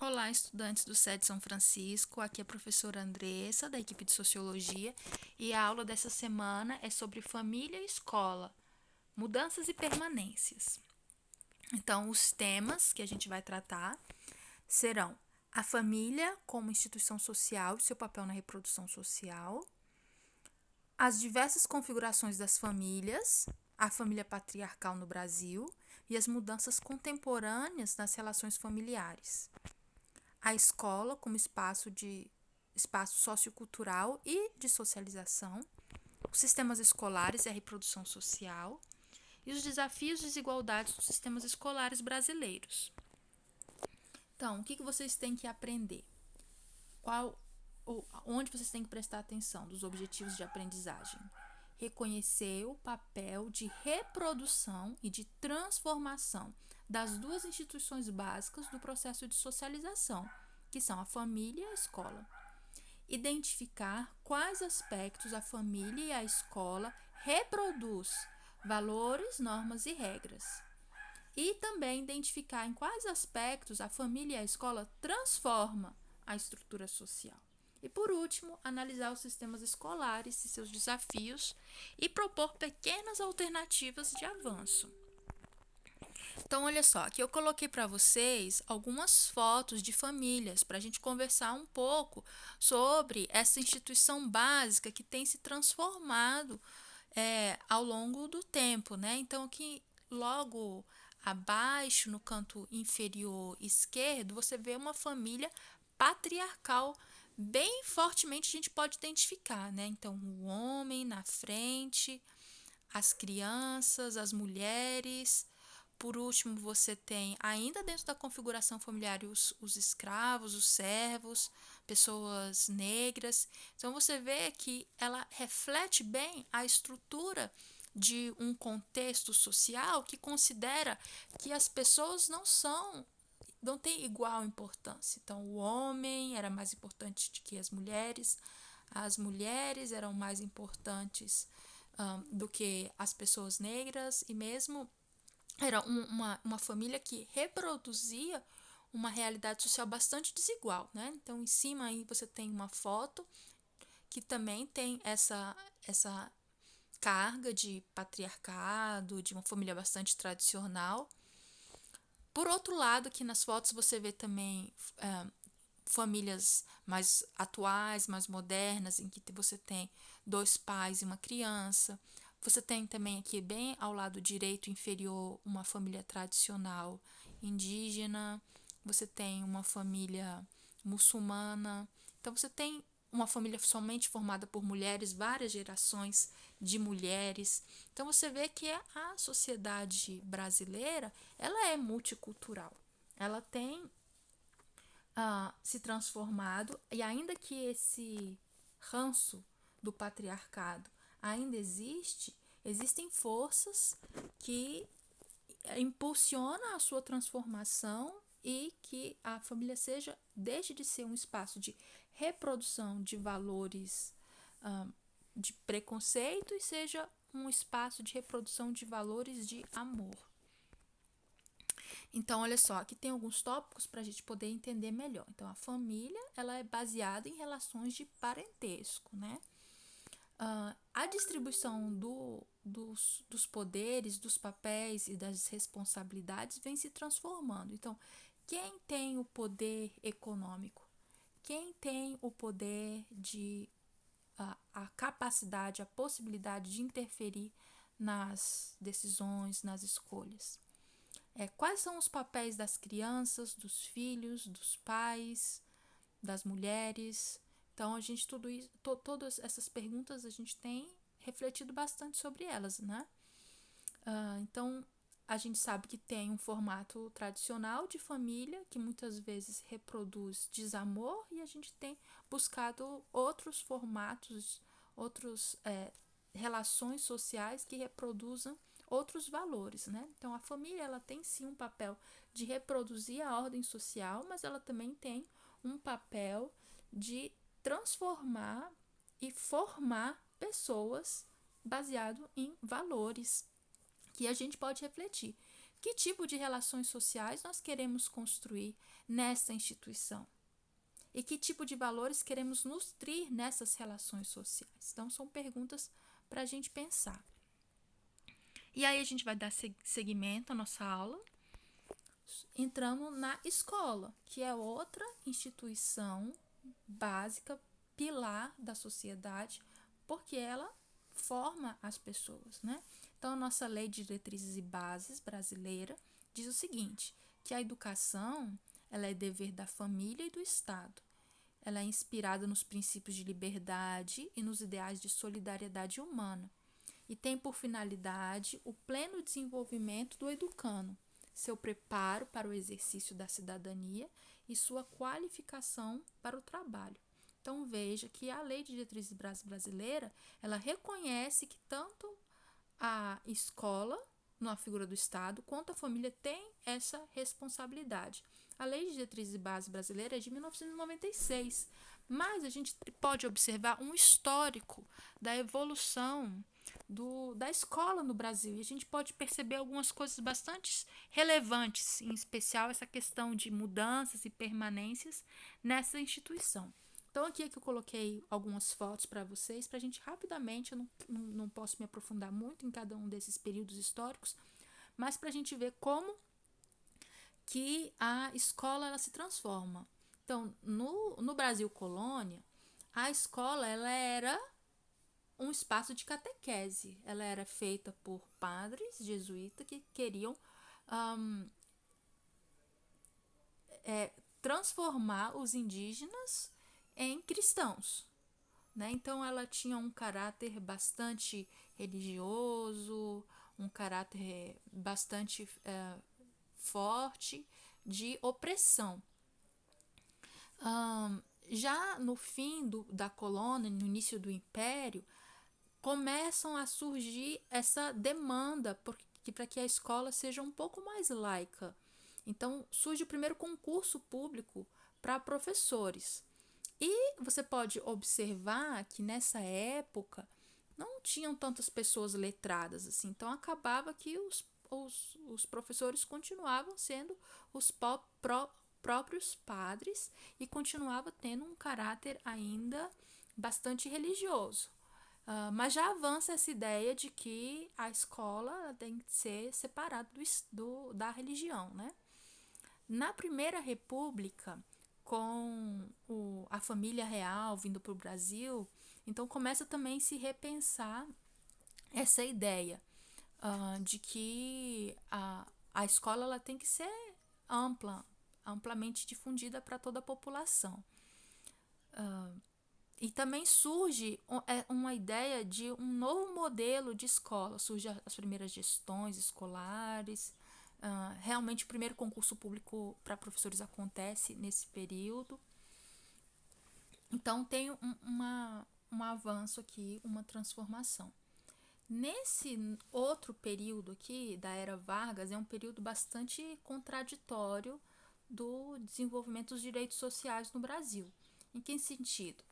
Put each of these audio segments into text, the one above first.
Olá, estudantes do SED São Francisco. Aqui é a professora Andressa, da equipe de Sociologia, e a aula dessa semana é sobre família e escola, mudanças e permanências. Então, os temas que a gente vai tratar serão a família como instituição social e seu papel na reprodução social, as diversas configurações das famílias, a família patriarcal no Brasil e as mudanças contemporâneas nas relações familiares. A escola como espaço sociocultural e de socialização, os sistemas escolares e a reprodução social e os desafios e desigualdades dos sistemas escolares brasileiros. Então, o que vocês têm que aprender? Onde vocês têm que prestar atenção dos objetivos de aprendizagem? Reconhecer o papel de reprodução e de transformação das duas instituições básicas do processo de socialização, que são a família e a escola. Identificar quais aspectos a família e a escola reproduz valores, normas e regras. E também identificar em quais aspectos a família e a escola transforma a estrutura social. E por último, analisar os sistemas escolares e seus desafios e propor pequenas alternativas de avanço. Então, olha só, aqui eu coloquei para vocês algumas fotos de famílias para a gente conversar um pouco sobre essa instituição básica que tem se transformado ao longo do tempo, né? Então, aqui logo abaixo, no canto inferior esquerdo, você vê uma família patriarcal bem fortemente a gente pode identificar, né? Então, o homem na frente, as crianças, as mulheres. Por último, você tem, ainda dentro da configuração familiar, os escravos, os servos, pessoas negras. Então, você vê que ela reflete bem a estrutura de um contexto social que considera que as pessoas não têm igual importância. Então, o homem era mais importante do que as mulheres eram mais importantes do que as pessoas negras, e mesmo era uma família que reproduzia uma realidade social bastante desigual, né? Então, em cima aí você tem uma foto que também tem essa carga de patriarcado, de uma família bastante tradicional. Por outro lado, aqui nas fotos você vê também famílias mais atuais, mais modernas, em que você tem 2 pais e uma criança. Você tem também aqui, bem ao lado direito inferior, uma família tradicional indígena. Você tem uma família muçulmana. Então, você tem uma família somente formada por mulheres, várias gerações de mulheres. Então, você vê que a sociedade brasileira, ela é multicultural. Ela tem se transformado, e ainda que esse ranço do patriarcado ainda existem forças que impulsionam a sua transformação e que a família deixe de ser um espaço de reprodução de valores de preconceito e seja um espaço de reprodução de valores de amor. Então, olha só, aqui tem alguns tópicos para a gente poder entender melhor. Então, a família, ela é baseada em relações de parentesco, né? A distribuição dos poderes, dos papéis e das responsabilidades vem se transformando. Então, quem tem o poder econômico? Quem tem o poder a capacidade, a possibilidade de interferir nas decisões, nas escolhas? Quais são os papéis das crianças, dos filhos, dos pais, das mulheres? Então, a gente todas essas perguntas a gente tem refletido bastante sobre elas, né? Então, a gente sabe que tem um formato tradicional de família que muitas vezes reproduz desamor, e a gente tem buscado outros formatos, outras relações sociais que reproduzam outros valores, né? Então, a família, ela tem sim um papel de reproduzir a ordem social, mas ela também tem um papel de transformar e formar pessoas baseado em valores que a gente pode refletir. Que tipo de relações sociais nós queremos construir nessa instituição? E que tipo de valores queremos nutrir nessas relações sociais? Então, são perguntas para a gente pensar. E aí a gente vai dar seguimento à nossa aula, entrando na escola, que é outra instituição básica, pilar da sociedade, porque ela forma as pessoas, né? Então, a nossa Lei de Diretrizes e Bases brasileira diz o seguinte, que a educação ela é dever da família e do Estado. Ela é inspirada nos princípios de liberdade e nos ideais de solidariedade humana e tem por finalidade o pleno desenvolvimento do educando, seu preparo para o exercício da cidadania e sua qualificação para o trabalho. Então veja que a Lei de Diretrizes Brasileira, ela reconhece que tanto a escola, na figura do Estado, quanto a família tem essa responsabilidade. A Lei de Diretrizes e Bases Brasileira é de 1996, mas a gente pode observar um histórico da evolução da escola no Brasil, e a gente pode perceber algumas coisas bastante relevantes, em especial essa questão de mudanças e permanências nessa instituição. Então, aqui é que eu coloquei algumas fotos para vocês, para a gente rapidamente, eu não posso me aprofundar muito em cada um desses períodos históricos, mas para a gente ver como que a escola ela se transforma. Então, no Brasil colônia, a escola ela era um espaço de catequese. Ela era feita por padres jesuítas que queriam transformar os indígenas em cristãos, né? Então ela tinha um caráter bastante religioso, um caráter bastante forte de opressão. Já no fim da colônia, no início do império, começam a surgir essa demanda para que a escola seja um pouco mais laica. Então, surge o primeiro concurso público para professores. E você pode observar que nessa época não tinham tantas pessoas letradas assim, então acabava que os professores continuavam sendo os próprios padres e continuava tendo um caráter ainda bastante religioso. Mas já avança essa ideia de que a escola tem que ser separada da religião, né? Na Primeira República, com a família real vindo para o Brasil, então começa também a se repensar essa ideia de que a escola ela tem que ser amplamente difundida para toda a população. E também surge uma ideia de um novo modelo de escola, surgem as primeiras gestões escolares, realmente o primeiro concurso público para professores acontece nesse período. Então tem um avanço aqui, uma transformação. Nesse outro período aqui, da Era Vargas, é um período bastante contraditório do desenvolvimento dos direitos sociais no Brasil. Em que sentido?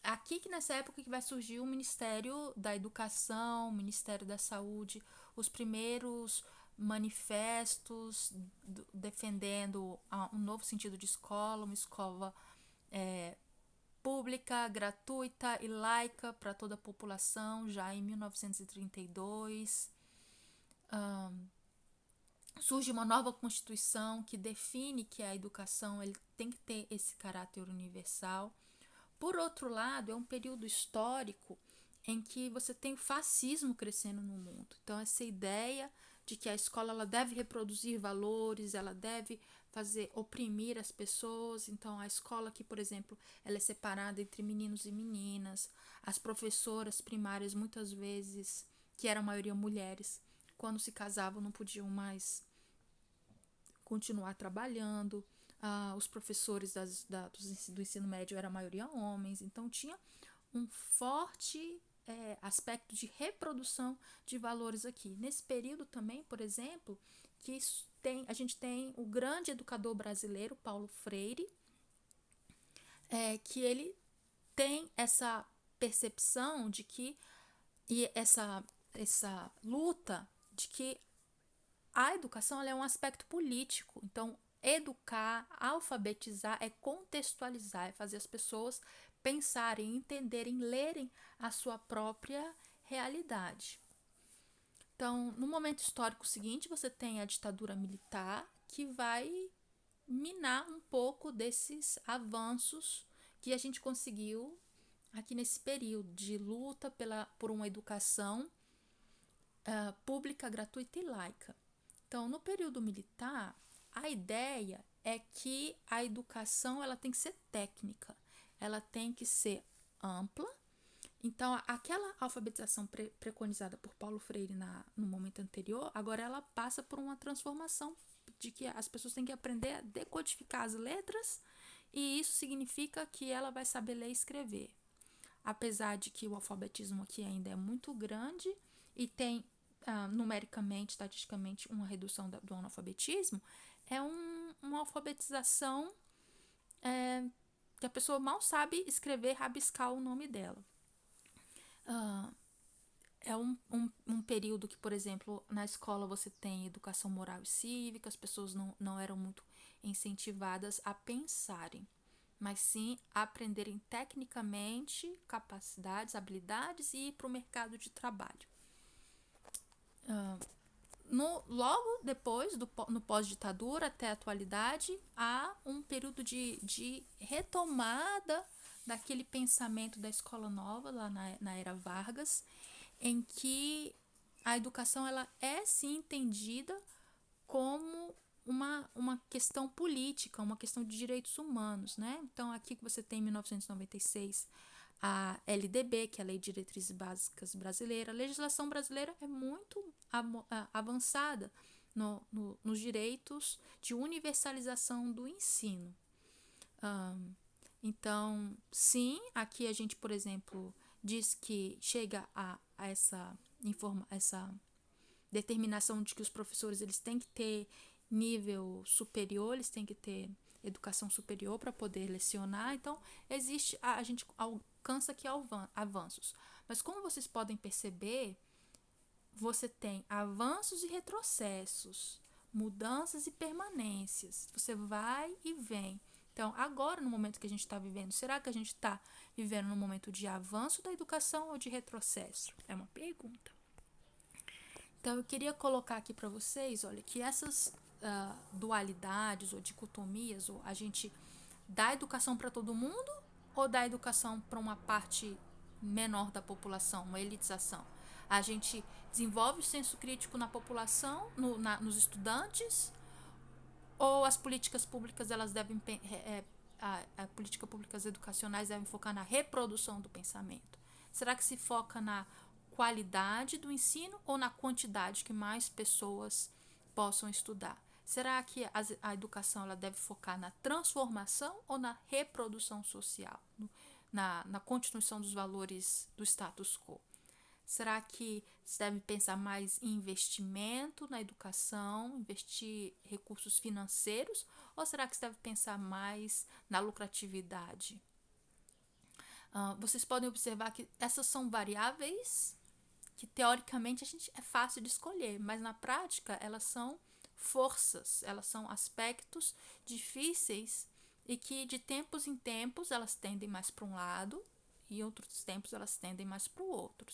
Aqui que nessa época que vai surgir o Ministério da Educação, o Ministério da Saúde, os primeiros manifestos defendendo um novo sentido de escola, uma escola pública, gratuita e laica para toda a população, já em 1932. Surge uma nova Constituição que define que a educação ele tem que ter esse caráter universal. Por outro lado, é um período histórico em que você tem o fascismo crescendo no mundo. Então, essa ideia de que a escola ela deve reproduzir valores, ela deve oprimir as pessoas. Então, a escola aqui, por exemplo, ela é separada entre meninos e meninas. As professoras primárias, muitas vezes, que eram a maioria mulheres, quando se casavam não podiam mais continuar trabalhando. Os professores do ensino médio eram a maioria homens, então tinha um forte aspecto de reprodução de valores aqui. Nesse período também, por exemplo, que a gente tem o grande educador brasileiro, Paulo Freire, que ele tem essa percepção de que, e essa luta de que a educação ela é um aspecto político. Então, educar, alfabetizar é contextualizar, é fazer as pessoas pensarem, entenderem, lerem a sua própria realidade. Então, no momento histórico seguinte, você tem a ditadura militar, que vai minar um pouco desses avanços que a gente conseguiu aqui nesse período de luta por uma educação pública, gratuita e laica. Então, no período militar, a ideia é que a educação ela tem que ser técnica, ela tem que ser ampla. Então, aquela alfabetização preconizada por Paulo Freire no momento anterior, agora ela passa por uma transformação de que as pessoas têm que aprender a decodificar as letras, e isso significa que ela vai saber ler e escrever. Apesar de que o alfabetismo aqui ainda é muito grande e tem numericamente, estatisticamente, uma redução do analfabetismo, é uma alfabetização que a pessoa mal sabe escrever, rabiscar o nome dela. É um período que, por exemplo, na escola você tem educação moral e cívica, as pessoas não eram muito incentivadas a pensarem, mas sim a aprenderem tecnicamente capacidades, habilidades e ir para o mercado de trabalho. Logo depois, no pós-ditadura até a atualidade, há um período de retomada daquele pensamento da escola nova, lá na era Vargas, em que a educação ela é sim entendida como uma questão política, uma questão de direitos humanos, né? Então, aqui que você tem em 1996 a LDB, que é a Lei de Diretrizes Básicas Brasileira. A legislação brasileira é muito avançada nos direitos de universalização do ensino. Então, sim, aqui a gente, por exemplo, diz que chega a essa determinação de que os professores eles têm que ter nível superior, eles têm que ter educação superior para poder lecionar. Então, a gente alcança aqui avanços. Mas como vocês podem perceber, você tem avanços e retrocessos, mudanças e permanências. Você vai e vem. Então, agora, no momento que a gente está vivendo, será que a gente está vivendo num momento de avanço da educação ou de retrocesso? É uma pergunta. Então, eu queria colocar aqui para vocês, olha, que essas dualidades ou dicotomias, ou a gente dá educação para todo mundo ou dá educação para uma parte menor da população, uma elitização? A gente desenvolve o senso crítico na população, nos estudantes, ou as políticas públicas elas devem políticas públicas educacionais devem focar na reprodução do pensamento? Será que se foca na qualidade do ensino ou na quantidade que mais pessoas possam estudar? Será que a educação ela deve focar na transformação ou na reprodução social, na continuação dos valores do status quo? Será que se deve pensar mais em investimento na educação, investir recursos financeiros, ou será que se deve pensar mais na lucratividade? Vocês podem observar que essas são variáveis que teoricamente é fácil de escolher, mas na prática elas são forças, elas são aspectos difíceis e que de tempos em tempos elas tendem mais para um lado e outros tempos elas tendem mais para o outro.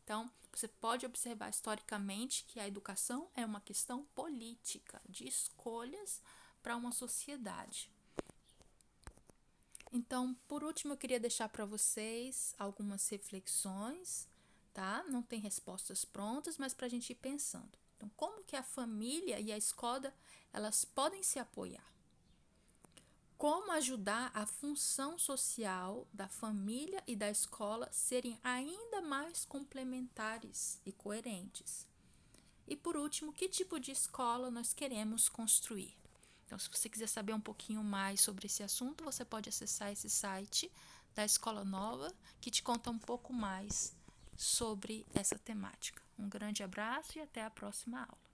Então, você pode observar historicamente que a educação é uma questão política, de escolhas para uma sociedade. Então, por último, eu queria deixar para vocês algumas reflexões, tá? Não tem respostas prontas, mas para a gente ir pensando. Então, como que a família e a escola, elas podem se apoiar? Como ajudar a função social da família e da escola serem ainda mais complementares e coerentes? E por último, que tipo de escola nós queremos construir? Então, se você quiser saber um pouquinho mais sobre esse assunto, você pode acessar esse site da Escola Nova, que te conta um pouco mais sobre essa temática. Um grande abraço e até a próxima aula.